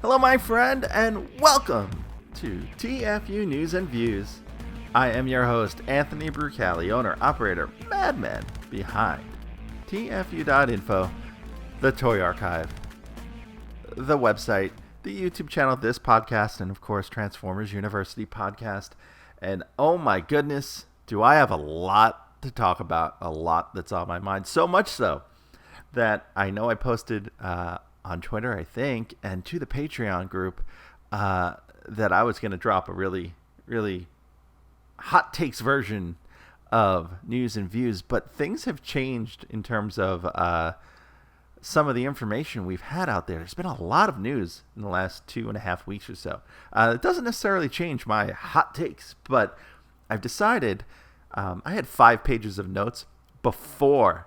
Hello, my friend, and welcome to TFU News and Views. I am your host, Anthony Brucali, owner, operator, madman behind TFU.INFO, the Toy Archive, the website, the YouTube channel, this podcast, and of course, Transformers University podcast. And oh my goodness, do I have a lot to talk about, a lot that's on my mind. So much so that I know I posted on Twitter, I think, and to the Patreon group that I was going to drop a really, really hot takes version of news and views, but things have changed in terms of some of the information we've had out there. There's been a lot of news in the last 2.5 weeks or so. It doesn't necessarily change my hot takes, but I've decided I had 5 pages of notes before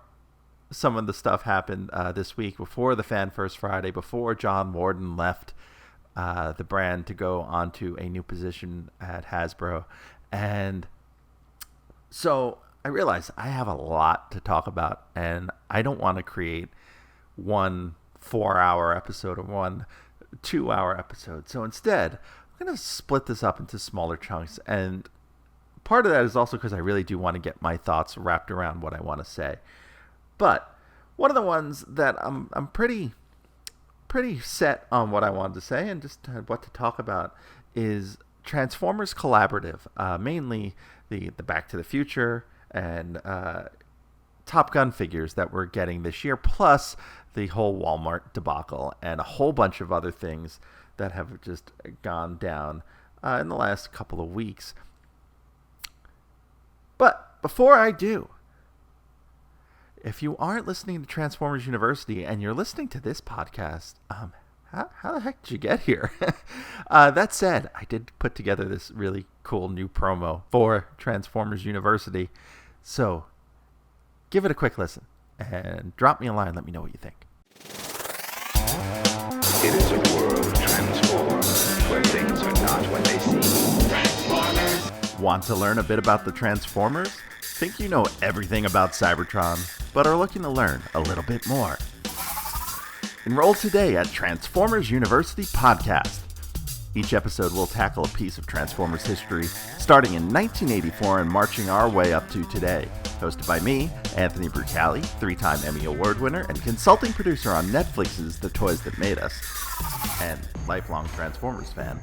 some of the stuff happened this week, before the Fan First Friday, before John Warden left the brand to go on to a new position at Hasbro. And so I realized I have a lot to talk about, and I don't want to create one 4-hour episode or one 2-hour episode. So instead, I'm going to split this up into smaller chunks. And part of that is also because I really do want to get my thoughts wrapped around what I want to say. But one of the ones that I'm pretty set on what I wanted to say and just what to talk about is Transformers Collaborative, mainly the Back to the Future and Top Gun figures that we're getting this year, plus the whole Walmart debacle and a whole bunch of other things that have just gone down in the last couple of weeks. But before I do, if you aren't listening to Transformers University and you're listening to this podcast, how the heck did you get here? That said, I did put together this really cool new promo for Transformers University. So give it a quick listen and drop me a line. Let me know what you think. It is a world transformed, where things are not what they seem. Transformers! Want to learn a bit about the Transformers? Think you know everything about Cybertron, but are looking to learn a little bit more? Enroll today at Transformers University Podcast. Each episode will tackle a piece of Transformers history, starting in 1984 and marching our way up to today. Hosted by me, Anthony Brucali, 3-time Emmy Award winner and consulting producer on Netflix's The Toys That Made Us, and lifelong Transformers fan.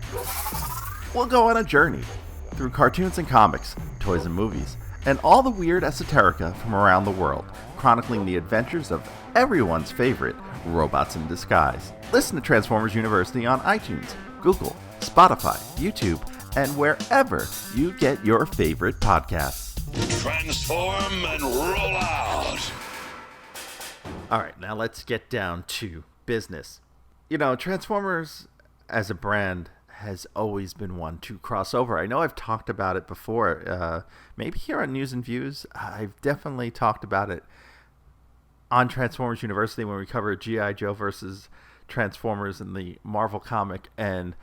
We'll go on a journey through cartoons and comics, toys and movies, and all the weird esoterica from around the world, chronicling the adventures of everyone's favorite robots in disguise. Listen to Transformers University on iTunes, Google, Spotify, YouTube, and wherever you get your favorite podcasts. Transform and roll out! Alright, now let's get down to business. You know, Transformers as a brand has always been one to cross over. I know I've talked about it before, maybe here on News and Views. I've definitely talked about it on Transformers University when we covered G.I. Joe versus Transformers in the Marvel comic, and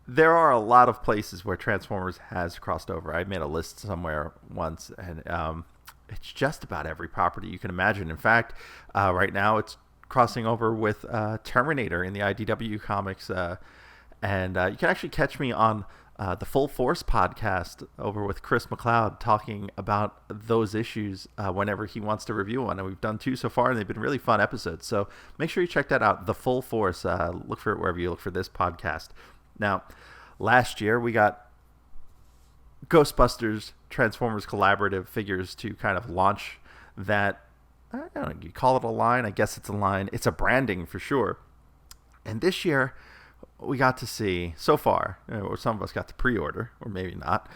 there are a lot of places where Transformers has crossed over. I made a list somewhere once, and it's just about every property you can imagine. In fact, right now it's crossing over with Terminator in the IDW comics, and you can actually catch me on the Full Force podcast over with Chris McLeod talking about those issues whenever he wants to review one, and we've done 2 so far, and they've been really fun episodes, so make sure you check that out, the Full Force. Look for it wherever you look for this podcast. Now, last year we got Ghostbusters Transformers Collaborative figures to kind of launch that. I don't know, you call it a line? I guess it's a line. It's a branding for sure. And this year, we got to see, so far, or some of us got to pre-order, or maybe not,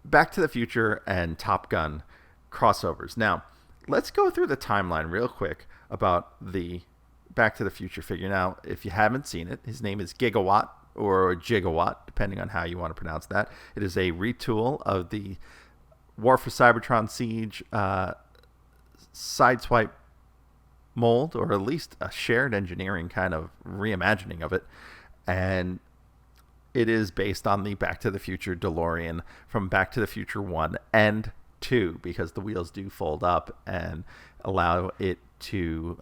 Back to the Future and Top Gun crossovers. Now, let's go through the timeline real quick about the Back to the Future figure. Now, if you haven't seen it, his name is Gigawatt, or Gigawatt, depending on how you want to pronounce that. It is a retool of the War for Cybertron Siege Sideswipe mold, or at least a shared engineering kind of reimagining of it. And it is based on the Back to the Future DeLorean from Back to the Future 1 and 2 because the wheels do fold up and allow it to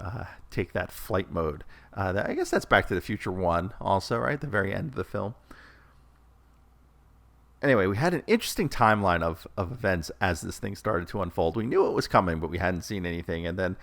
take that flight mode. I guess that's Back to the Future 1 also, right? The very end of the film. Anyway, we had an interesting timeline of events as this thing started to unfold. We knew it was coming, but we hadn't seen anything. And then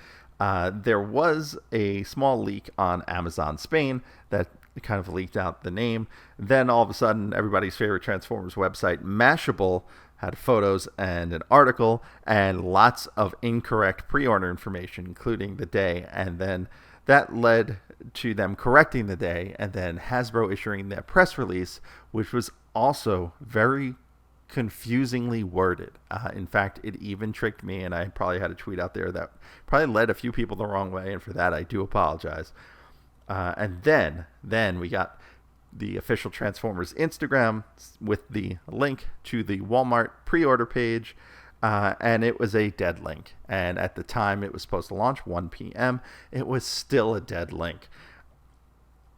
there was a small leak on Amazon Spain that kind of leaked out the name. Then all of a sudden, everybody's favorite Transformers website, Mashable, had photos and an article and lots of incorrect pre-order information, including the day. And then that led to them correcting the day, and then Hasbro issuing their press release, which was also very confusingly worded. In fact, it even tricked me, and I probably had a tweet out there that probably led a few people the wrong way, and for that I do apologize. And then we got the official Transformers Instagram with the link to the Walmart pre-order page, and it was a dead link. And at the time it was supposed to launch 1 p.m., it was still a dead link.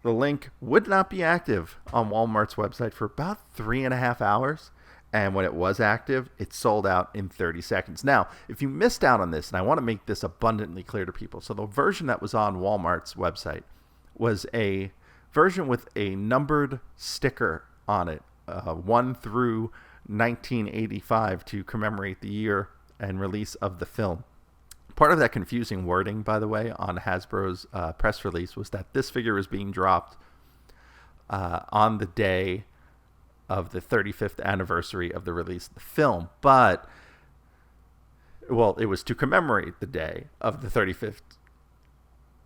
The link would not be active on Walmart's website for about 3.5 hours. And when it was active, it sold out in 30 seconds. Now, if you missed out on this, and I want to make this abundantly clear to people. So the version that was on Walmart's website was a version with a numbered sticker on it, 1 through 1985, to commemorate the year and release of the film. Part of that confusing wording, by the way, on Hasbro's press release was that this figure was being dropped on the day of the 35th anniversary of the release of the film. But, well, it was to commemorate the day of the 35th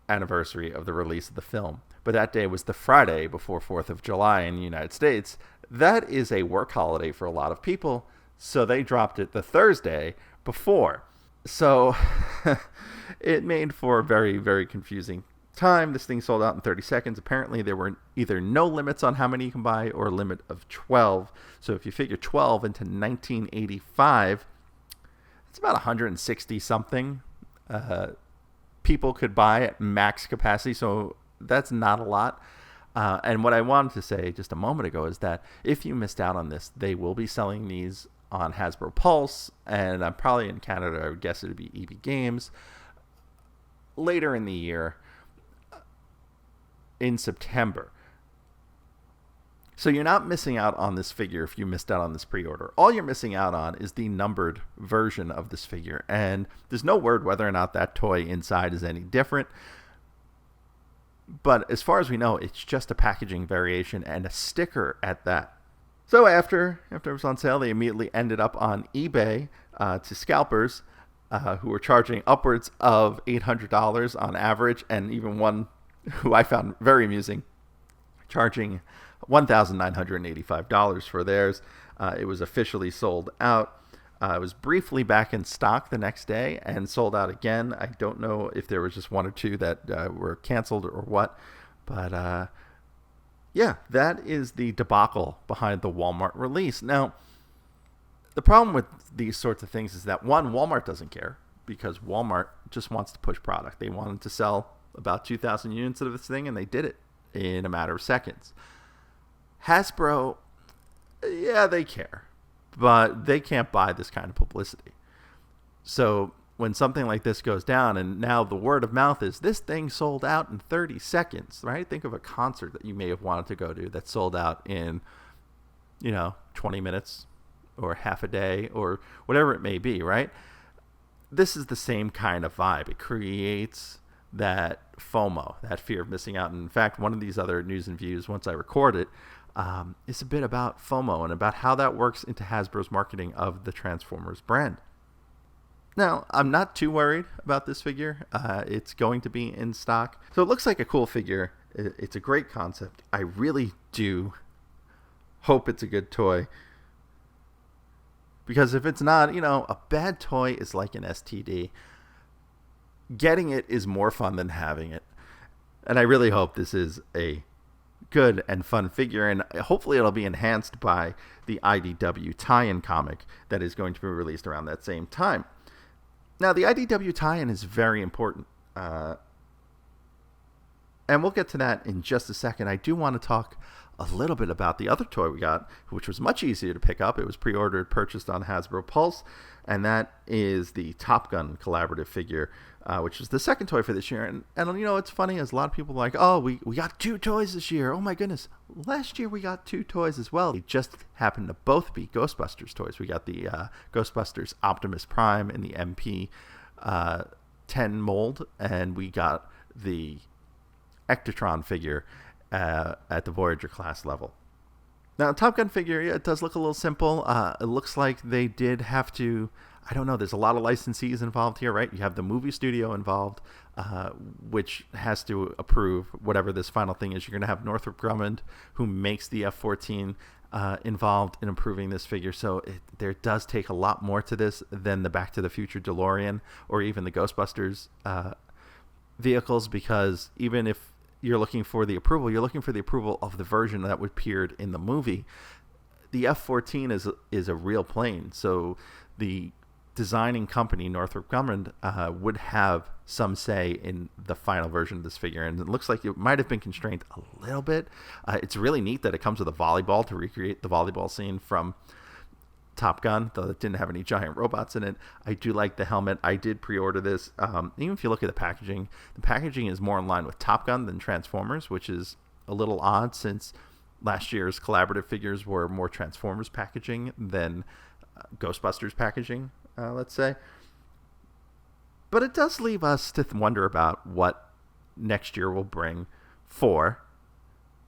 anniversary of the release of the film. But that day was the Friday before 4th of July in the United States. That is a work holiday for a lot of people, so they dropped it the Thursday before. So it made for a very, very confusing time. This thing sold out in 30 seconds. Apparently there were either no limits on how many you can buy or a limit of 12. So if you figure 12 into 1985, it's about 160 something people could buy at max capacity. So that's not a lot. And what I wanted to say just a moment ago is that if you missed out on this, they will be selling these on Hasbro Pulse, and I'm probably in Canada, I would guess it would be EB Games, later in the year, in September. So you're not missing out on this figure if you missed out on this pre-order. All you're missing out on is the numbered version of this figure, and there's no word whether or not that toy inside is any different. But as far as we know, it's just a packaging variation and a sticker at that. So after it was on sale, they immediately ended up on eBay to scalpers who were charging upwards of $800 on average, and even one who I found very amusing, charging $1,985 for theirs. It was officially sold out. It was briefly back in stock the next day and sold out again. I don't know if there was just one or two that were canceled or what, but yeah, that is the debacle behind the Walmart release. Now, the problem with these sorts of things is that, one, Walmart doesn't care because Walmart just wants to push product. They wanted to sell about 2,000 units of this thing, and they did it in a matter of seconds. Hasbro, yeah, they care, but they can't buy this kind of publicity. So when something like this goes down, and now the word of mouth is this thing sold out in 30 seconds, right? Think of a concert that you may have wanted to go to that sold out in, 20 minutes or half a day or whatever it may be, right? This is the same kind of vibe. It creates that FOMO, that fear of missing out. And in fact, one of these other news and views, once I record it, is a bit about FOMO and about how that works into Hasbro's marketing of the Transformers brand. Now, I'm not too worried about this figure. It's going to be in stock. So it looks like a cool figure. It's a great concept. I really do hope it's a good toy. Because if it's not, a bad toy is like an STD. Getting it is more fun than having it. And I really hope this is a good and fun figure, and hopefully it'll be enhanced by the IDW tie-in comic that is going to be released around that same time. Now, the IDW tie-in is very important, and we'll get to that in just a second. I do want to talk a little bit about the other toy we got, which was much easier to pick up. It was pre-ordered, purchased on Hasbro Pulse, and that is the Top Gun collaborative figure, which is the second toy for this year. And it's funny, as a lot of people are like, oh, we got 2 toys this year. Oh my goodness. Last year we got 2 toys as well. They just happened to both be Ghostbusters toys. We got the Ghostbusters Optimus Prime in the MP 10 mold, and we got the Ectotron figure at the Voyager class level. Now, Top Gun figure, it does look a little simple. It looks like they did have to, I don't know, there's a lot of licensees involved here, right? You have the movie studio involved, which has to approve whatever this final thing is. You're going to have Northrop Grumman, who makes the F-14, involved in improving this figure. So there does take a lot more to this than the Back to the Future DeLorean or even the Ghostbusters vehicles, because even if you're looking for the approval of the version that appeared in the movie. The F-14 is a real plane, so the designing company, Northrop Grumman, would have some say in the final version of this figure, and it looks like it might have been constrained a little bit. It's really neat that it comes with a volleyball to recreate the volleyball scene from Top Gun, though it didn't have any giant robots in it. I do like the helmet. I did pre-order this. Even if you look at the packaging is more in line with Top Gun than Transformers, which is a little odd since last year's collaborative figures were more Transformers packaging than Ghostbusters packaging, let's say. But it does leave us to wonder about what next year will bring for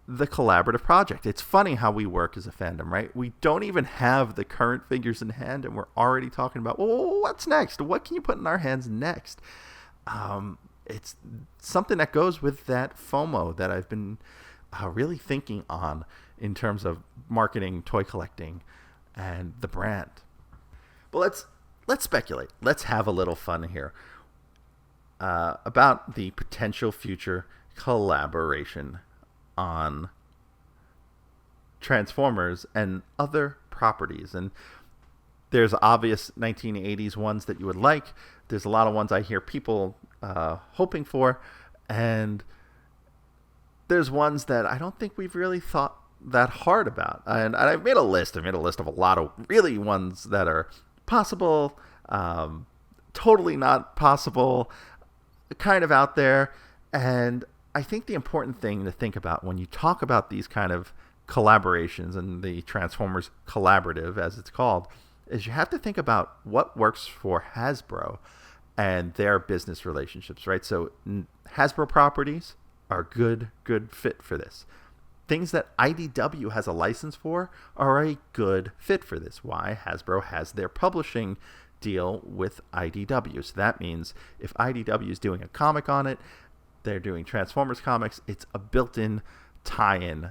the collaborative project. It's funny how we work as a fandom, right? We don't even have the current figures in hand, and we're already talking about, well, what's next? What can you put in our hands next? It's something that goes with that FOMO that I've been really thinking on in terms of marketing, toy collecting, and the brand. But let's speculate. Let's have a little fun here about the potential future collaboration on Transformers and other properties. And there's obvious 1980s ones that you would like. There's a lot of ones I hear people hoping for, and there's ones that I don't think we've really thought that hard about. And I've made a list. Of a lot of really ones that are possible, totally not possible, kind of out there. And I think the important thing to think about when you talk about these kind of collaborations and the Transformers Collaborative, as it's called, is you have to think about what works for Hasbro and their business relationships, right? So Hasbro properties are good fit for this. Things that IDW has a license for are a good fit for this. Why? Hasbro has their publishing deal with IDW. So that means if IDW is doing a comic on it, they're doing Transformers comics, it's a built-in tie-in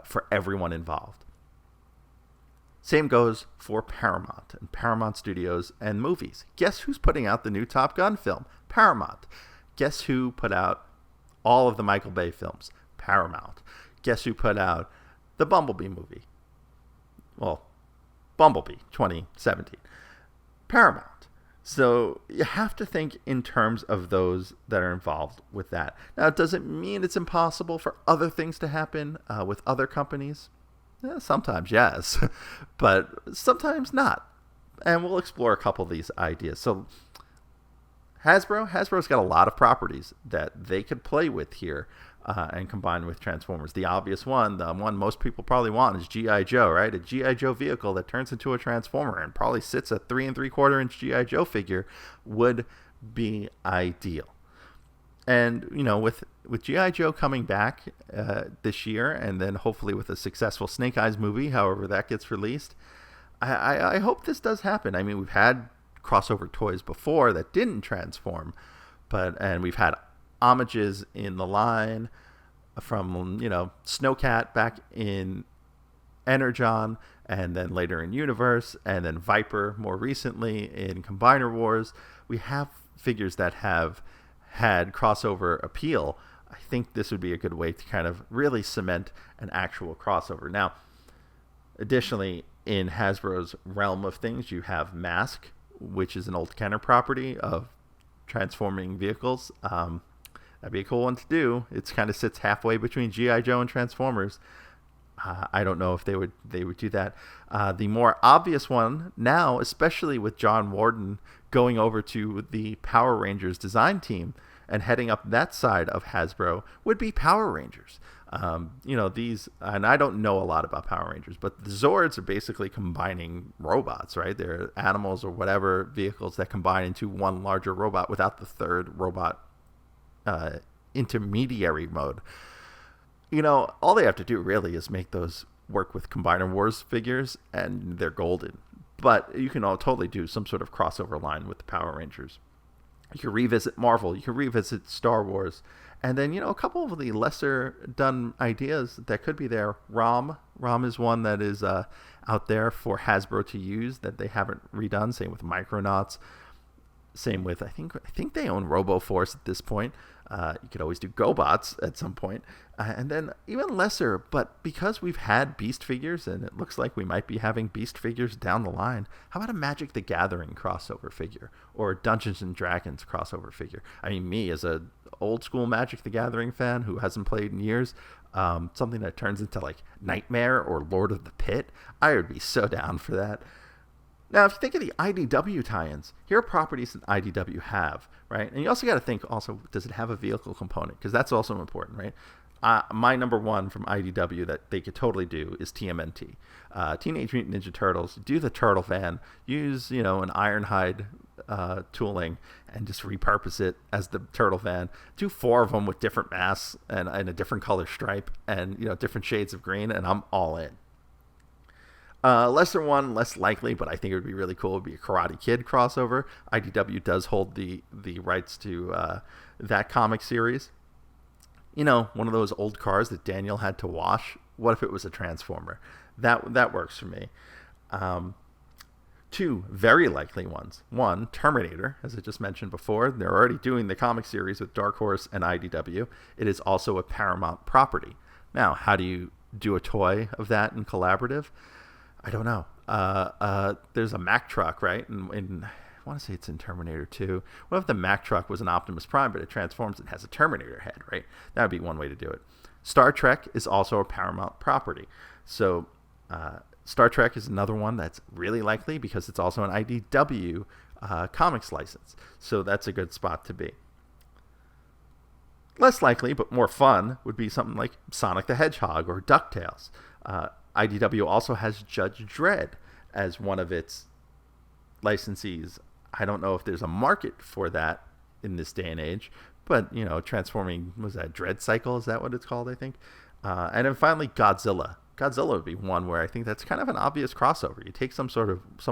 for everyone involved. Same goes for Paramount and Paramount Studios and movies. Guess who's putting out the new Top Gun film? Paramount. Guess who put out all of the Michael Bay films? Paramount. Guess who put out the Bumblebee movie? Well, Bumblebee 2017. Paramount. So you have to think in terms of those that are involved with that. Now, it doesn't mean it's impossible for other things to happen with other companies. Sometimes, yes, but sometimes not. And we'll explore a couple of these ideas. So Hasbro's got a lot of properties that they could play with here and combine with Transformers. The obvious one, the one most people probably want, is G.I. Joe, right? A G.I. Joe vehicle that turns into a Transformer and probably sits a 3 3/4-inch G.I. Joe figure would be ideal. And, with G.I. Joe coming back this year, and then hopefully with a successful Snake Eyes movie, however that gets released, I hope this does happen. I mean, we've had crossover toys before that didn't transform, and we've had homages in the line from, Snowcat back in Energon, and then later in Universe, and then Viper more recently in Combiner Wars. We have figures that have had crossover appeal. I think this would be a good way to kind of really cement an actual crossover. Now, additionally, in Hasbro's realm of things, you have Mask, which is an old Kenner property of transforming vehicles. That'd be a cool one to do. It kind of sits halfway between G.I. Joe and Transformers. I don't know if they would do that. The more obvious one now, especially with John Warden going over to the Power Rangers design team and heading up that side of Hasbro, would be Power Rangers. These, and I don't know a lot about Power Rangers, but the Zords are basically combining robots, right? They're animals or whatever vehicles that combine into one larger robot without the third robot intermediary mode. All they have to do really is make those work with Combiner Wars figures, and they're golden. But you can totally do some sort of crossover line with the Power Rangers. You can revisit Marvel. You can revisit Star Wars. And then, a couple of the lesser done ideas that could be there. ROM is one that is out there for Hasbro to use that they haven't redone. Same with Micronauts. Same with, I think they own RoboForce at this point. You could always do GoBots at some point. And then even lesser, but because we've had Beast figures, and it looks like we might be having Beast figures down the line, how about a Magic the Gathering crossover figure? Or a Dungeons & Dragons crossover figure? I mean, me as a old school Magic the Gathering fan who hasn't played in years, something that turns into like Nightmare or Lord of the Pit, I would be so down for that. Now, if you think of the IDW tie-ins, here are properties that IDW have, right? And you also got to think, also, does it have a vehicle component? Because that's also important, right? My number one from IDW that they could totally do is TMNT. Teenage Mutant Ninja Turtles. Do the Turtle Van. Use, an Ironhide tooling and just repurpose it as the Turtle Van. Do 4 of them with different masks and a different color stripe and, different shades of green, and I'm all in. Lesser one, less likely, but I think it would be really cool, would be a Karate Kid crossover. IDW does hold the rights to that comic series. One of those old cars that Daniel had to wash. What if it was a Transformer? That works for me. 2 very likely ones. 1, Terminator, as I just mentioned before. They're already doing the comic series with Dark Horse and IDW. It is also a Paramount property. Now, how do you do a toy of that in collaborative? I don't know. There's a Mack truck, right? And I want to say it's in Terminator 2. What if the Mack truck was an Optimus Prime, but it transforms and has a Terminator head, right? That would be one way to do it. Star Trek is also a Paramount property. So Star Trek is another one that's really likely because it's also an IDW comics license. So that's a good spot to be. Less likely, but more fun, would be something like Sonic the Hedgehog or DuckTales. IDW also has Judge Dredd as one of its licensees. I don't know if there's a market for that in this day and age, but, transforming, was that Dread Cycle? Is that what it's called, I think? And then finally, Godzilla. Godzilla would be one where I think that's kind of an obvious crossover. You take some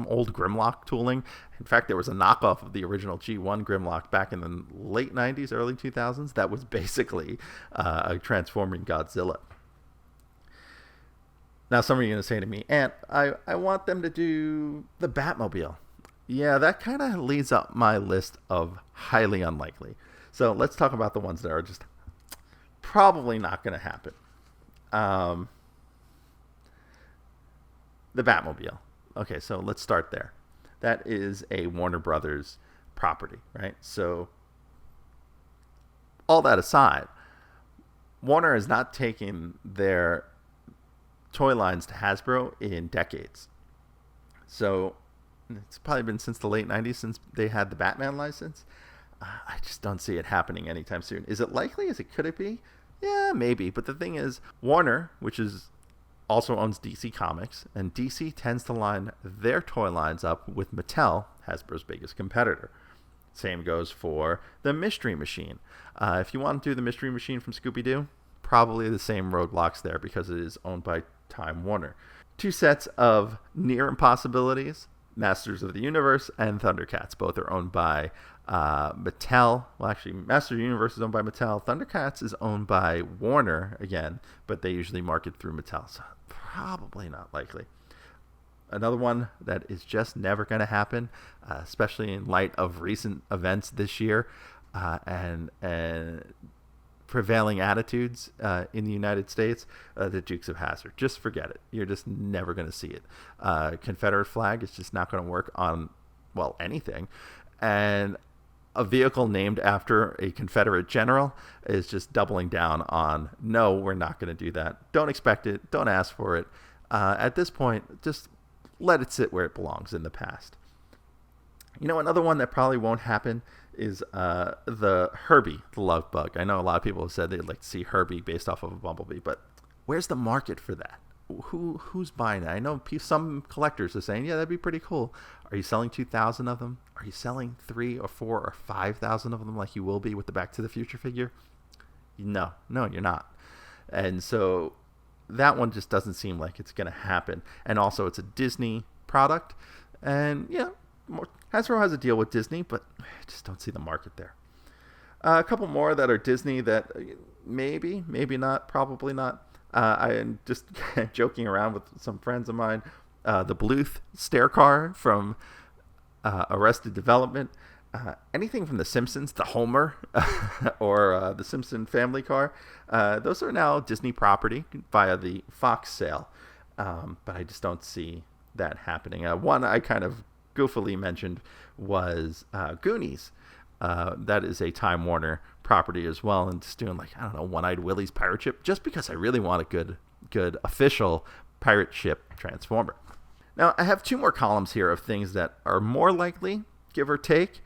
old Grimlock tooling. In fact, there was a knockoff of the original G1 Grimlock back in the late 90s, early 2000s. That was basically a transforming Godzilla. Now, some of you are going to say to me, Ant, I want them to do the Batmobile. Yeah, that kind of leads up my list of highly unlikely. So let's talk about the ones that are just probably not going to happen. The Batmobile. Okay, so let's start there. That is a Warner Brothers property, right? So all that aside, Warner has not taken their toy lines to Hasbro in decades. So it's probably been since the late 90s since they had the Batman license. I just don't see it happening anytime soon. Is it likely? Could it be? Yeah, maybe. But the thing is, Warner, which is also owns DC Comics, and DC tends to line their toy lines up with Mattel, Hasbro's biggest competitor. Same goes for the Mystery Machine. If you want to do the Mystery Machine from Scooby-Doo, probably the same roadblocks there because it is owned by Time Warner. 2 sets of near impossibilities, Masters of the Universe and Thundercats. Both are owned by Mattel. Well, actually, Masters of the Universe is owned by Mattel. Thundercats is owned by Warner again, but they usually market through Mattel, so probably not likely. Another one that is just never going to happen, especially in light of recent events this year and prevailing attitudes in the United States, the Dukes of Hazzard. Just forget it. You're just never going to see it. Confederate flag is just not going to work on, well, anything. And a vehicle named after a Confederate general is just doubling down on, no, we're not going to do that. Don't expect it. Don't ask for it. At this point, just let it sit where it belongs in the past. Another one that probably won't happen is the Herbie the Love Bug. I know a lot of people have said they'd like to see Herbie based off of a Bumblebee, but where's the market for that? Who's buying that? I know some collectors are saying, yeah, that'd be pretty cool. Are you selling 2,000 of them? Are you selling 3 or 4 or 5,000 of them like you will be with the Back to the Future figure? No, you're not. And so that one just doesn't seem like it's going to happen. And also, it's a Disney product. And, Hasbro has a deal with Disney, but I just don't see the market there. A couple more that are Disney that maybe not, probably not. I am just joking around with some friends of mine. The Bluth stair car from Arrested Development. Anything from The Simpsons, the Homer, or the Simpson family car. Those are now Disney property via the Fox sale. But I just don't see that happening. One I kind of goofily mentioned was Goonies. That is a Time Warner property as well, and just doing One-Eyed Willie's pirate ship, just because I really want a good official pirate ship Transformer. Now, I have 2 more columns here of things that are more likely, give or take,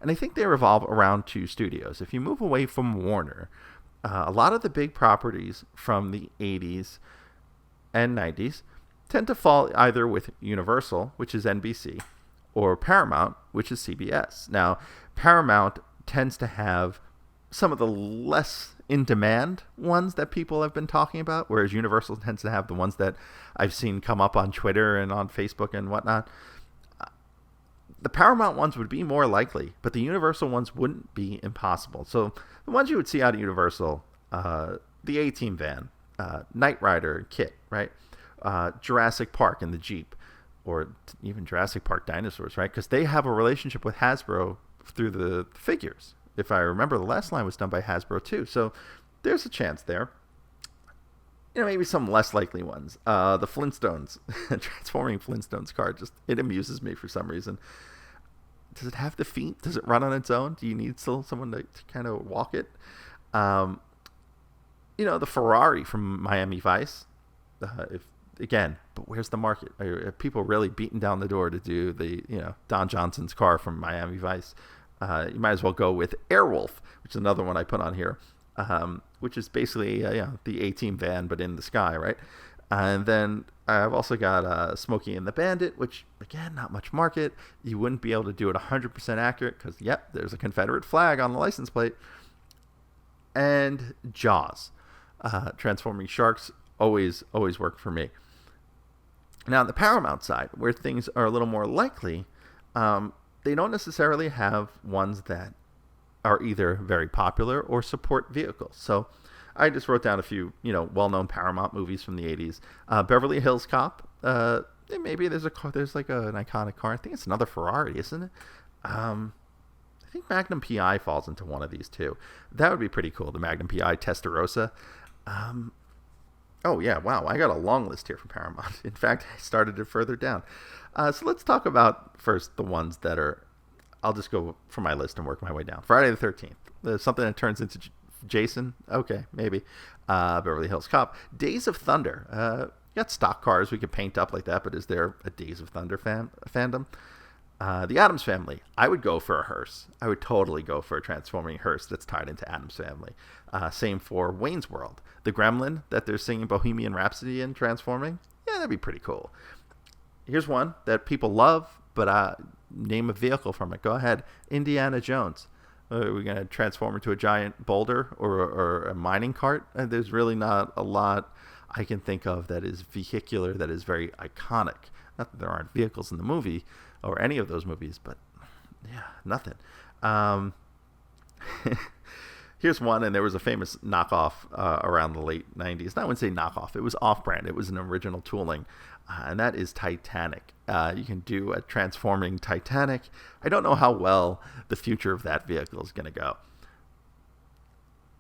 and I think they revolve around 2 studios. If you move away from Warner, a lot of the big properties from the 80s and 90s tend to fall either with Universal, which is NBC, or Paramount, which is CBS. Now, Paramount tends to have some of the less in-demand ones that people have been talking about, whereas Universal tends to have the ones that I've seen come up on Twitter and on Facebook and whatnot. The Paramount ones would be more likely, but the Universal ones wouldn't be impossible. So the ones you would see out of Universal, the A-Team van, Knight Rider and Kit, right? Jurassic Park and the Jeep, or even Jurassic Park dinosaurs, right? Because they have a relationship with Hasbro through the figures. If I remember, the last line was done by Hasbro too. So there's a chance there. Maybe some less likely ones. The Flintstones, Transforming Flintstones car, it amuses me for some reason. Does it have the feet? Does it run on its own? Do you need still someone to kind of walk it? The Ferrari from Miami Vice. But where's the market? Are people really beating down the door to do the, Don Johnson's car from Miami Vice? You might as well go with Airwolf, which is another one I put on here, which is basically the A-Team van, but in the sky, right? And then I've also got Smokey and the Bandit, which, again, not much market. You wouldn't be able to do it 100% accurate because, there's a Confederate flag on the license plate. And Jaws, Transforming Sharks, always work for me. Now, on the Paramount side, where things are a little more likely, they don't necessarily have ones that are either very popular or support vehicles. So I just wrote down a few, well-known Paramount movies from the 80s. Beverly Hills Cop. Maybe there's like an iconic car. I think it's another Ferrari, isn't it? I think Magnum PI falls into one of these too. That would be pretty cool. The Magnum PI Testarossa. Oh yeah, wow! I got a long list here from Paramount. In fact, I started it further down. So let's talk about first the ones that are. I'll just go from my list and work my way down. Friday the 13th. There's something that turns into Jason. Okay, maybe. Beverly Hills Cop. Days of Thunder. You got stock cars we could paint up like that, but is there a Days of Thunder fandom? The Addams Family. I would go for a hearse. I would totally go for a transforming hearse that's tied into Addams Family. Same for Wayne's World. The Gremlin that they're singing Bohemian Rhapsody in Transforming. Yeah, that'd be pretty cool. Here's one that people love, but name a vehicle from it. Go ahead. Indiana Jones. Are we going to transform into a giant boulder or a mining cart? There's really not a lot I can think of that is vehicular, that is very iconic. Not that there aren't vehicles in the movie or any of those movies, but yeah, nothing. Here's one, and there was a famous knockoff around the late 90s. And I wouldn't say knockoff. It was off-brand. It was an original tooling, and that is Titanic. You can do a transforming Titanic. I don't know how well the future of that vehicle is going to go.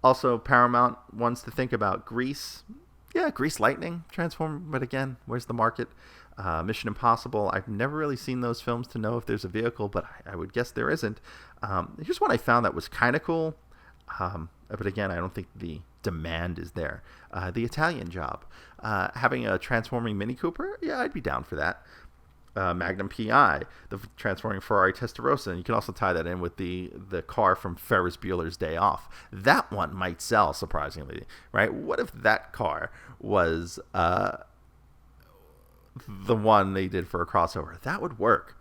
Also, Paramount wants to think about Grease. Yeah, Grease Lightning transform, but again, where's the market? Mission Impossible, I've never really seen those films to know if there's a vehicle, but I would guess there isn't. Here's one I found that was kind of cool, but again, I don't think the demand is there. The Italian Job. Having a transforming Mini Cooper, yeah, I'd be down for that. Magnum PI, the transforming Ferrari Testarossa, and you can also tie that in with the car from Ferris Bueller's Day Off. That one might sell, surprisingly, right? What if that car was the one they did for a crossover? That would work.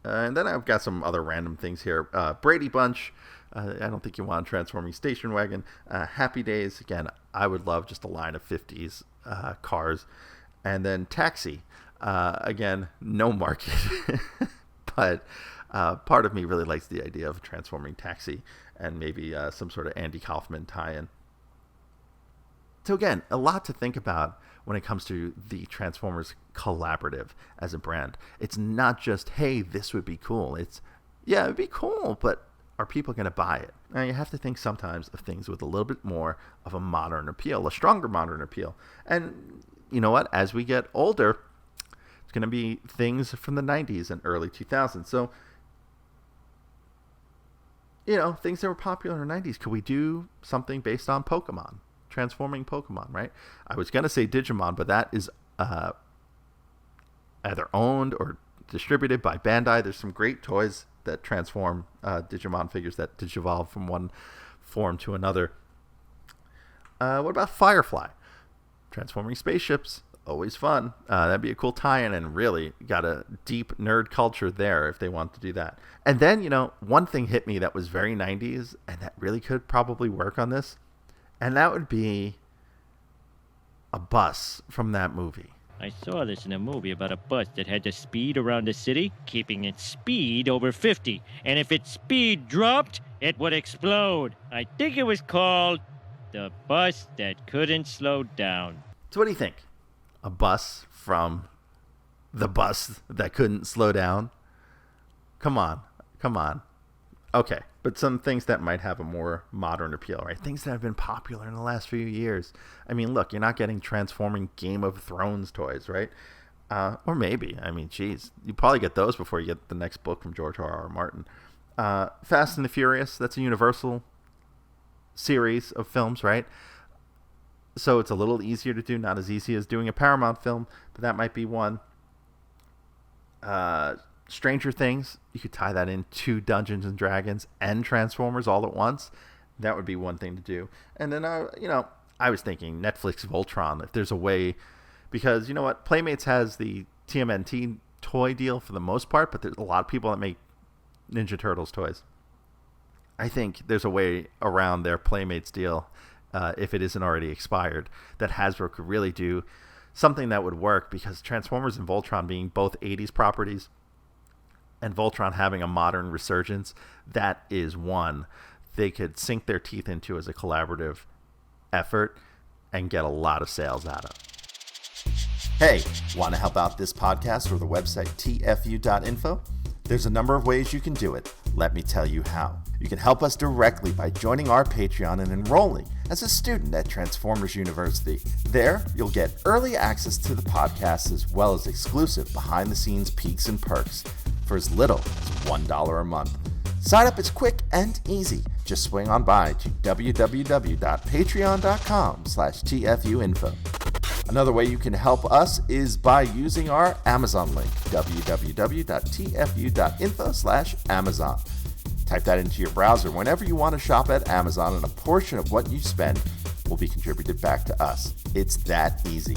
And then I've got some other random things here. Brady Bunch. I don't think you want a transforming station wagon. Happy Days. Again, I would love just a line of 50s cars. And then Taxi. Again, no market. But part of me really likes the idea of a transforming taxi and maybe some sort of Andy Kaufman tie-in. So again, a lot to think about when it comes to the Transformers collaborative as a brand. It's not just, hey, this would be cool. It's, yeah, it'd be cool, but are people going to buy it? Now, you have to think sometimes of things with a little bit more of a modern appeal, a stronger modern appeal. And you know what? As we get older, it's going to be things from the 90s and early 2000s. So, you know, things that were popular in the 90s. Could we do something based on Pokemon? Transforming Pokemon, right? I was going to say Digimon, but that is either owned or distributed by Bandai. There's some great toys that transform Digimon figures that digivolve from one form to another. What about Firefly? Transforming spaceships, always fun. That'd be a cool tie-in, and really got a deep nerd culture there if they want to do that. And then, you know, one thing hit me that was very 90s, and that really could probably work on this, and that would be a bus from that movie. I saw this in a movie about a bus that had to speed around the city, keeping its speed over 50. And if its speed dropped, it would explode. I think it was called The Bus That Couldn't Slow Down. So what do you think? A bus from The Bus That Couldn't Slow Down? Come on. Okay, but some things that might have a more modern appeal, right? Things that have been popular in the last few years. I mean, look, you're not getting transforming Game of Thrones toys, right? Or maybe. I mean, geez, you probably get those before you get the next book from George R.R. Martin. Fast and the Furious, that's a Universal series of films, right? So it's a little easier to do, not as easy as doing a Paramount film, but that might be one. Stranger Things, you could tie that into Dungeons and Dragons and Transformers all at once. That would be one thing to do. And then, I was thinking Netflix Voltron, if there's a way, because you know what, Playmates has the TMNT toy deal for the most part, but there's a lot of people that make Ninja Turtles toys. I think there's a way around their Playmates deal, if it isn't already expired, that Hasbro could really do something that would work, because Transformers and Voltron being both 80s properties, and Voltron having a modern resurgence, that is one they could sink their teeth into as a collaborative effort and get a lot of sales out of. Hey, want to help out this podcast or the website TFU.INFO? There's a number of ways you can do it. Let me tell you how. You can help us directly by joining our Patreon and enrolling as a student at Transformers University. There, you'll get early access to the podcast as well as exclusive behind-the-scenes peeks and perks for as little as $1 a month. Sign up is quick and easy. Just swing on by to www.patreon.com/TFU.INFO. Another way you can help us is by using our Amazon link, www.tfu.info/Amazon. Type that into your browser whenever you want to shop at Amazon, and a portion of what you spend will be contributed back to us. It's that easy.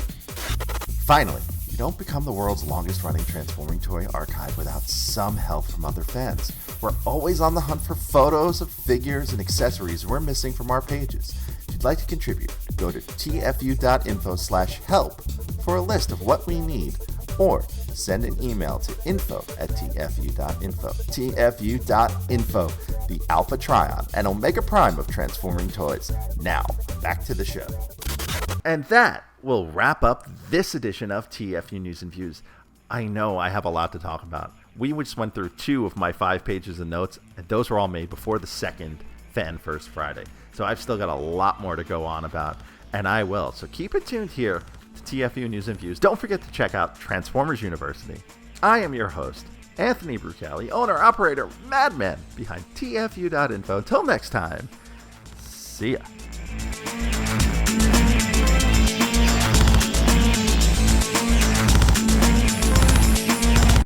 Finally, you don't become the world's longest running transforming toy archive without some help from other fans. We're always on the hunt for photos of figures and accessories we're missing from our pages. If you'd like to contribute, go to tfu.info/help for a list of what we need, or send an email to info@tfu.info. tfu.info, the Alpha Trion and Omega Prime of transforming toys. Now, back to the show. And that will wrap up this edition of TFU News and Views. I know I have a lot to talk about. We just went through 2 of my 5 pages of notes, and those were all made before the second Fan First Friday. So I've still got a lot more to go on about, and I will. So keep it tuned here to TFU News and Views, don't forget to check out Transformers University. I am your host, Anthony Brucali, owner-operator, madman behind TFU.INFO. Until next time, see ya.